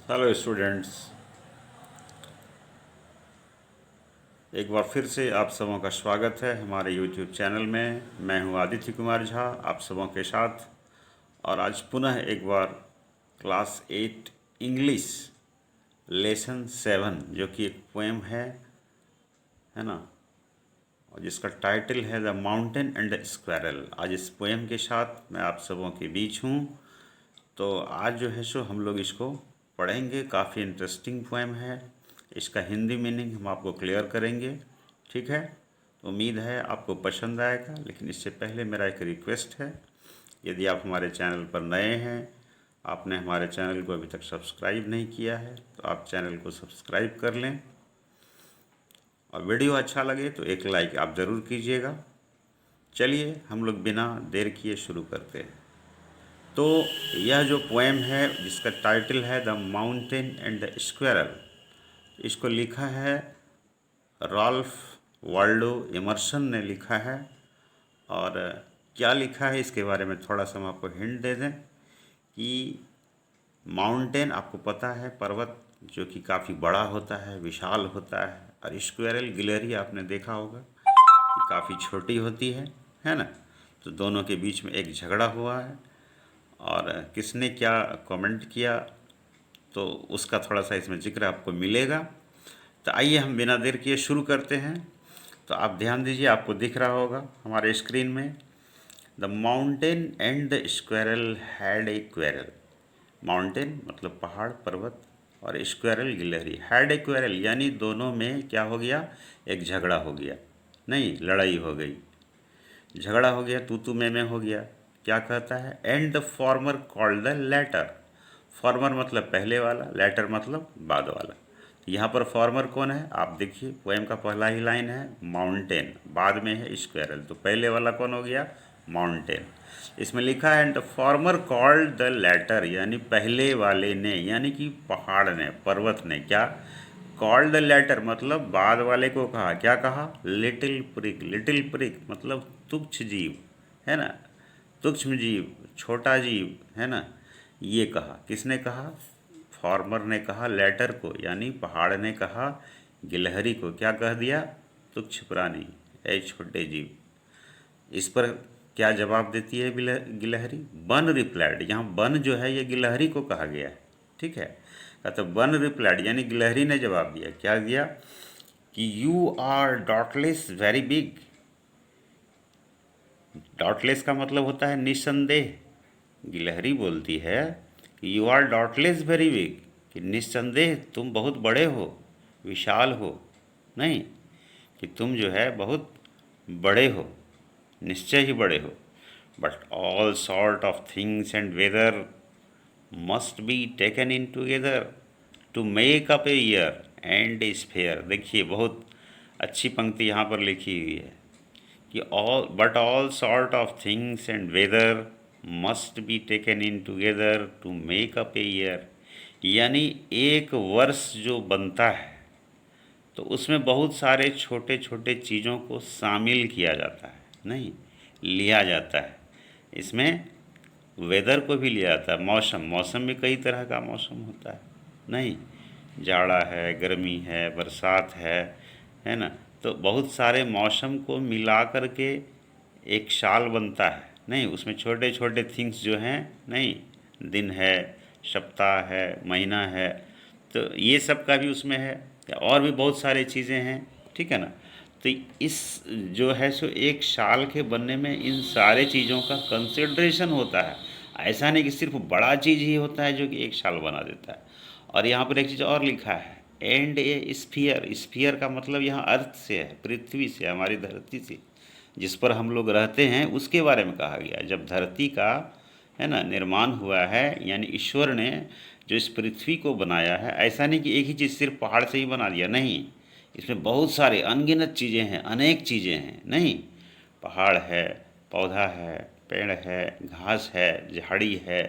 Hello students. एक बार फिर से आप सबों का स्वागत है हमारे यूट्यूब चैनल में। मैं हूं आदित्य कुमार झा आप सबों के साथ। और आज पुनः एक बार क्लास 8 इंग्लिश लेसन 7 जो कि एक पोएम है ना, और जिसका टाइटल है the mountain and the squirrel. आज इस पोएम के साथ मैं आप सबों के बीच हूं। तो आज जो है सो हम लोग इसको पढ़ेंगे। काफ़ी इंटरेस्टिंग पोएम है। इसका हिंदी मीनिंग हम आपको क्लियर करेंगे, ठीक है। उम्मीद है आपको पसंद आएगा, लेकिन इससे पहले मेरा एक रिक्वेस्ट है। यदि आप हमारे चैनल पर नए हैं, आपने हमारे चैनल को अभी तक सब्सक्राइब नहीं किया है, तो आप चैनल को सब्सक्राइब कर लें। और वीडियो अच्छा लगे तो एक लाइक आप ज़रूर कीजिएगा। चलिए हम लोग बिना देर किए शुरू करते हैं। तो यह जो पोएम है जिसका टाइटल है the mountain and the squirrel, इसको लिखा है रॉल्फ वाल्डो इमर्सन ने लिखा है। और क्या लिखा है इसके बारे में थोड़ा सा हम आपको हिंट दे दें कि माउंटेन आपको पता है, पर्वत जो कि काफ़ी बड़ा होता है, विशाल होता है। और स्क्वायरल गिलहरी आपने देखा होगा कि काफ़ी छोटी होती है ना। तो दोनों के बीच में एक झगड़ा हुआ है, और किसने क्या कमेंट किया तो उसका थोड़ा सा इसमें जिक्र आपको मिलेगा। तो आइए हम बिना देर किए शुरू करते हैं। तो आप ध्यान दीजिए, आपको दिख रहा होगा हमारे स्क्रीन में the mountain and the squirrel had a quarrel. Mountain मतलब पहाड़ पर्वत, और स्क्वायरल गिलहरी। हैड ए क्वेरल यानी दोनों में क्या हो गया, एक झगड़ा हो गया, नहीं लड़ाई हो गई, झगड़ा हो गया, तू में हो गया। क्या कहता है, and the former called the latter. Former मतलब पहले वाला, लेटर मतलब बाद वाला। यहाँ पर फॉर्मर कौन है, आप देखिए पोएम का पहला ही लाइन है माउंटेन, बाद में है स्क्वायरल, तो पहले वाला कौन हो गया, माउंटेन। इसमें लिखा है and the former called the latter, यानी पहले वाले ने, यानी कि पहाड़ ने, पर्वत ने क्या, कॉल्ड द लेटर मतलब बाद वाले को कहा। क्या कहा, लिटिल प्रिक। लिटिल प्रिक मतलब तुच्छ जीव, है ना, तुच्छ जीव, छोटा जीव, है ना। ये कहा, किसने कहा, फार्मर ने कहा लेटर को, यानी पहाड़ ने कहा गिलहरी को। क्या कह दिया, तुच्छ प्राणी, ऐ छोटे जीव। इस पर क्या जवाब देती है गिलहरी, बन रिप्लाइड। यहाँ बन जो है ये गिलहरी को कहा गया है, ठीक है। तो बन रिप्लाइड यानी गिलहरी ने जवाब दिया। क्या दिया कि you are dotless very big. Dotless का मतलब होता है निस्संदेह। गिलहरी बोलती है कि you are dotless very big, कि निस्संदेह तुम बहुत बड़े हो, विशाल हो, नहीं कि तुम जो है बहुत बड़े हो, निश्चय ही बड़े हो। But all sort of things and weather must be taken in together to make up a year and a sphere. देखिए बहुत अच्छी पंक्ति यहाँ पर लिखी हुई है कि all sort of things and weather must be taken in together to make up a year. यानी एक वर्ष जो बनता है तो उसमें बहुत सारे छोटे छोटे चीज़ों को शामिल किया जाता है, नहीं लिया जाता है। इसमें वेदर को भी लिया जाता है, मौसम, मौसम में कई तरह का मौसम होता है, नहीं जाड़ा है, गर्मी है, बरसात है ना। तो बहुत सारे मौसम को मिला करके एक साल बनता है, नहीं उसमें छोटे छोटे थिंग्स जो हैं, नहीं दिन है, सप्ताह है, महीना है, तो ये सब का भी उसमें है। और भी बहुत सारी चीज़ें हैं, ठीक है ना। तो इस जो है सो एक साल के बनने में इन सारे चीज़ों का कंसिडरेशन होता है। ऐसा नहीं कि सिर्फ बड़ा चीज़ ही होता है जो कि एक साल बना देता है। और यहाँ पर एक चीज़ और लिखा है एंड ए स्फीयर। स्फीयर का मतलब यहाँ अर्थ से है, पृथ्वी से, हमारी धरती से, जिस पर हम लोग रहते हैं उसके बारे में कहा गया। जब धरती का, है ना, निर्माण हुआ है, यानी ईश्वर ने जो इस पृथ्वी को बनाया है, ऐसा नहीं कि एक ही चीज़ सिर्फ पहाड़ से ही बना दिया, नहीं इसमें बहुत सारे अनगिनत चीज़ें हैं, अनेक चीज़ें हैं, नहीं पहाड़ है, पौधा है, पेड़ है, घास है, झाड़ी है,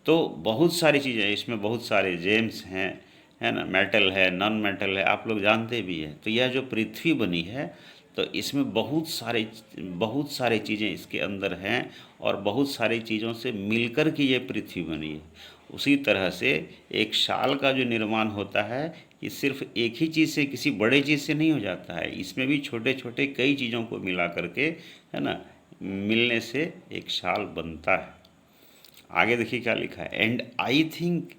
तो बहुत सारी चीज़ें इसमें, बहुत सारे जेम्स हैं, है ना, मेटल है, नॉन मेटल है, आप लोग जानते भी हैं। तो यह जो पृथ्वी बनी है तो इसमें बहुत सारे चीज़ें इसके अंदर हैं, और बहुत सारी चीज़ों से मिलकर के ये पृथ्वी बनी है। उसी तरह से एक शाल का जो निर्माण होता है ये सिर्फ एक ही चीज़ से, किसी बड़े चीज़ से नहीं हो जाता है, इसमें भी छोटे छोटे कई चीज़ों को मिला करके, है ना, मिलने से एक शाल बनता है। आगे देखिए क्या लिखा है, and I think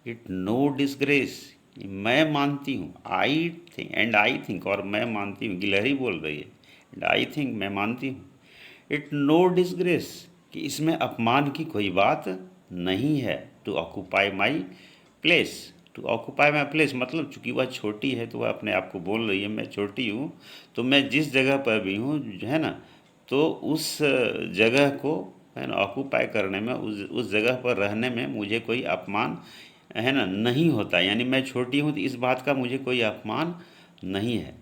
it no disgrace. मैं मानती हूँ, I think, and I think, और मैं मानती हूँ, गिलहरी बोल रही है, एंड आई थिंक, मैं मानती हूँ, इट नो डिसग्रेस, कि इसमें अपमान की कोई बात नहीं है, to occupy my place. To occupy my place मतलब चूंकि वह छोटी है तो वह अपने आप को बोल रही है मैं छोटी हूँ, तो मैं जिस जगह पर भी हूँ, है ना, तो उस जगह को, है ना, ऑक्यूपाई करने में, उस जगह पर रहने में मुझे कोई अपमान, है ना, नहीं होता। यानी मैं छोटी हूँ तो इस बात का मुझे कोई अपमान नहीं है।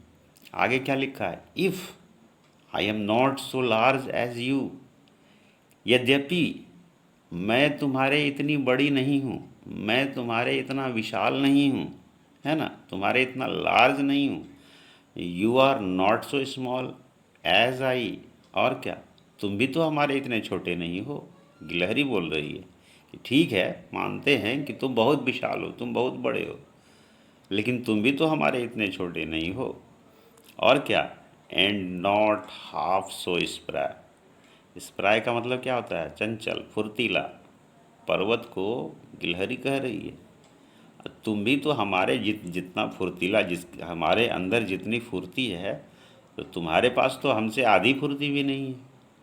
आगे क्या लिखा है, if I am not so large as you, यद्यपि मैं तुम्हारे इतनी बड़ी नहीं हूँ, मैं तुम्हारे इतना विशाल नहीं हूँ, है ना, तुम्हारे इतना लार्ज नहीं हूँ, you are not so small as I, और क्या, तुम भी तो हमारे इतने छोटे नहीं हो। गिलहरी बोल रही है कि ठीक है, मानते हैं कि तुम बहुत विशाल हो, तुम बहुत बड़े हो, लेकिन तुम भी तो हमारे इतने छोटे नहीं हो, और क्या, एंड नॉट हाफ सो स्प्राय। स्प्राय का मतलब क्या होता है, चंचल, फुर्तीला। पर्वत को गिलहरी कह रही है, तुम भी तो हमारे जितना फुर्तीला, जिस हमारे अंदर जितनी फुर्ती है, तो तुम्हारे पास तो हमसे आधी फुर्ती भी नहीं है।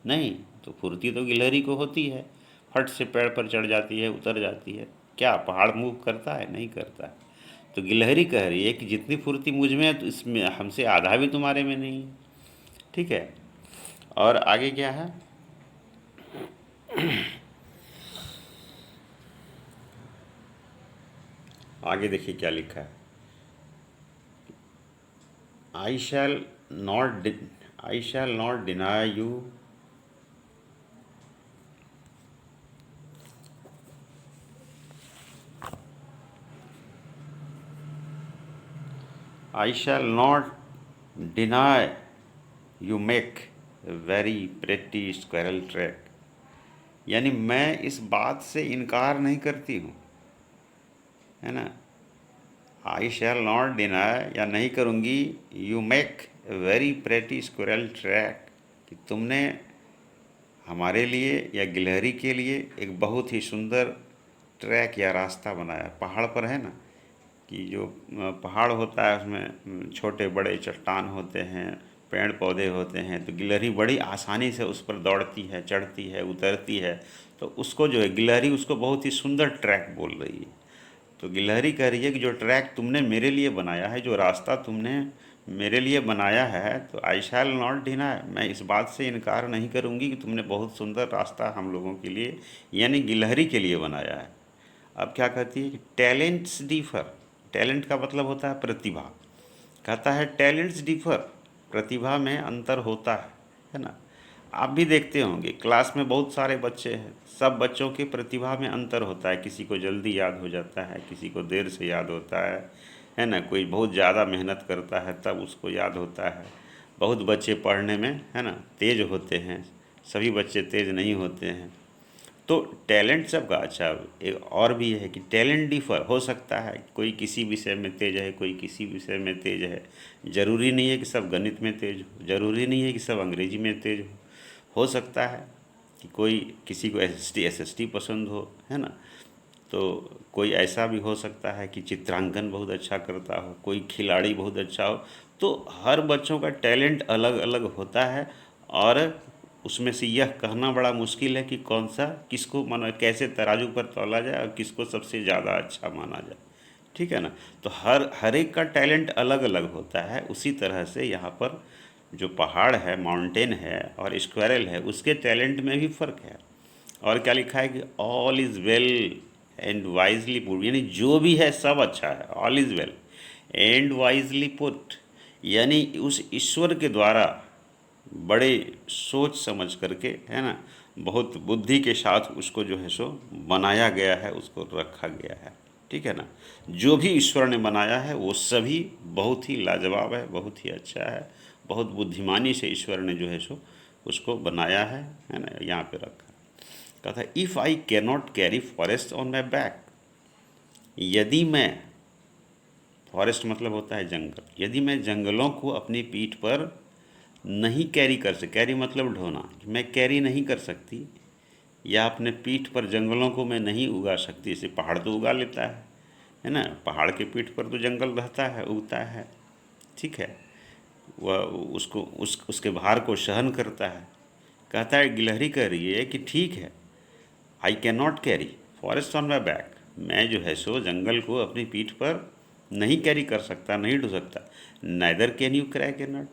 नहीं, तो फुर्ती तो गिलहरी को होती है, फट से पेड़ पर चढ़ जाती है, उतर जाती है। क्या पहाड़ मूव करता है, नहीं करता है। तो गिलहरी कह रही है कि जितनी फुर्ती मुझ में है तो इसमें हमसे आधा भी तुम्हारे में नहीं है। ठीक है, और आगे क्या है, आगे देखिए क्या लिखा है, I shall not I shall not deny you, I shall not deny you make very pretty squirrel track. यानी मैं इस बात से इनकार नहीं करती हूँ, है ना, आई शैल नॉट डिनाई, या नहीं करूँगी, you make very pretty squirrel track, कि तुमने हमारे लिए या गिलहरी के लिए एक बहुत ही सुंदर ट्रैक या रास्ता बनाया। पहाड़ पर है ना, कि जो पहाड़ होता है उसमें छोटे बड़े चट्टान होते हैं, पेड़ पौधे होते हैं, तो गिलहरी बड़ी आसानी से उस पर दौड़ती है, चढ़ती है, उतरती है। तो उसको जो है, गिलहरी उसको बहुत ही सुंदर ट्रैक बोल रही है। तो गिलहरी कह रही है कि जो ट्रैक तुमने मेरे लिए बनाया है, जो रास्ता तुमने मेरे लिए बनाया है, तो आई शैल नॉट डिनाई, मैं इस बात से इनकार नहीं करूँगी कि तुमने बहुत सुंदर रास्ता हम लोगों के लिए, यानी गिलहरी के लिए बनाया है। अब क्या कहती है कि टैलेंट्स डिफर, टैलेंट का मतलब होता है प्रतिभा। कहता है टैलेंट्स डिफर, प्रतिभा में अंतर होता है ना। आप भी देखते होंगे क्लास में बहुत सारे बच्चे हैं, सब बच्चों की प्रतिभा में अंतर होता है। किसी को जल्दी याद हो जाता है, किसी को देर से याद होता है ना। कोई बहुत ज़्यादा मेहनत करता है तब उसको याद होता है। बहुत बच्चे पढ़ने में, है ना, तेज होते हैं, सभी बच्चे तेज नहीं होते हैं। तो टैलेंट सबका अच्छा, एक और भी है कि टैलेंट डिफर हो सकता है, कोई किसी विषय में तेज है, कोई किसी विषय में तेज है। ज़रूरी नहीं है कि सब गणित में तेज हो, ज़रूरी नहीं है कि सब अंग्रेजी में तेज हो सकता है कि कोई, किसी को एसएसटी पसंद हो, है ना। तो कोई ऐसा भी हो सकता है कि चित्रांकन बहुत अच्छा करता हो, कोई खिलाड़ी बहुत अच्छा हो। तो हर बच्चों का टैलेंट अलग अलग होता है, और उसमें से यह कहना बड़ा मुश्किल है कि कौन सा, किसको माना, कैसे तराजू पर तौला जाए और किसको सबसे ज़्यादा अच्छा माना जाए। ठीक है ना। तो हर एक का टैलेंट अलग अलग होता है। उसी तरह से यहाँ पर जो पहाड़ है, माउंटेन है, और स्क्वायरल है, उसके टैलेंट में भी फ़र्क है। और क्या लिखा है कि all is well and wisely put, यानी जो भी है सब अच्छा है, all is well and wisely put, यानी उस ईश्वर के द्वारा बड़े सोच समझ करके, है ना, बहुत बुद्धि के साथ उसको जो है सो बनाया गया है, उसको रखा गया है। ठीक है ना। जो भी ईश्वर ने बनाया है वो सभी बहुत ही लाजवाब है, बहुत ही अच्छा है। बहुत बुद्धिमानी से ईश्वर ने जो है सो उसको बनाया है ना, यहाँ पे रखा। कहा था if I can not carry forest on my back, यदि मैं, फॉरेस्ट मतलब होता है जंगल, यदि मैं जंगलों को अपनी पीठ पर नहीं कैरी कर सक, कैरी मतलब ढोना, मैं कैरी नहीं कर सकती, या अपने पीठ पर जंगलों को मैं नहीं उगा सकती। जैसे पहाड़ तो उगा लेता है ना, पहाड़ के पीठ पर तो जंगल रहता है, उगता है, ठीक है, वह उसको उसके भार को सहन करता है। कहता है, गिलहरी कह रही है कि ठीक है, I can not carry forest on my back, मैं जो है सो जंगल को अपनी पीठ पर नहीं कैरी कर सकता, नहीं ढो सकता। नाइदर कैन यू क्रैक ए नट,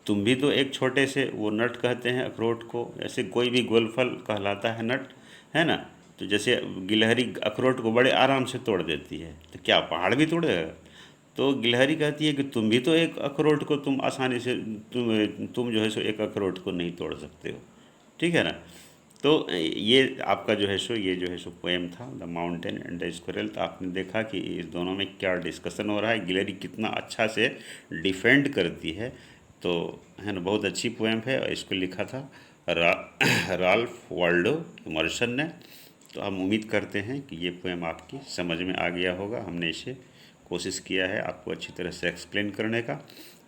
तुम भी तो एक छोटे से, वो नट कहते हैं अखरोट को, जैसे कोई भी गोल फल कहलाता है नट, है ना। तो जैसे गिलहरी अखरोट को बड़े आराम से तोड़ देती है, तो क्या पहाड़ भी तोड़ेगा? तो गिलहरी कहती है कि तुम भी तो एक अखरोट को तुम आसानी से, तुम जो है सो एक अखरोट को नहीं तोड़ सकते हो, ठीक है ना। तो ये आपका जो है सो, ये जो है सो पोएम था, the mountain and the squirrel. तो आपने देखा कि इस दोनों में क्या डिस्कशन हो रहा है, गिलहरी कितना अच्छा से डिफेंड करती है। तो है ना, बहुत अच्छी पोएम है, और इसको लिखा था राल्फ वाल्डो इमर्सन ने। तो हम उम्मीद करते हैं कि ये पोएम आपकी समझ में आ गया होगा। हमने इसे कोशिश किया है आपको अच्छी तरह से एक्सप्लेन करने का,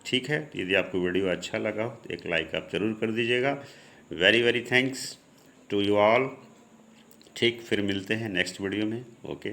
ठीक है। यदि आपको वीडियो अच्छा लगा हो तो एक लाइक आप ज़रूर कर दीजिएगा। Very very thanks to you all. ठीक, फिर मिलते हैं नेक्स्ट वीडियो में। ओके।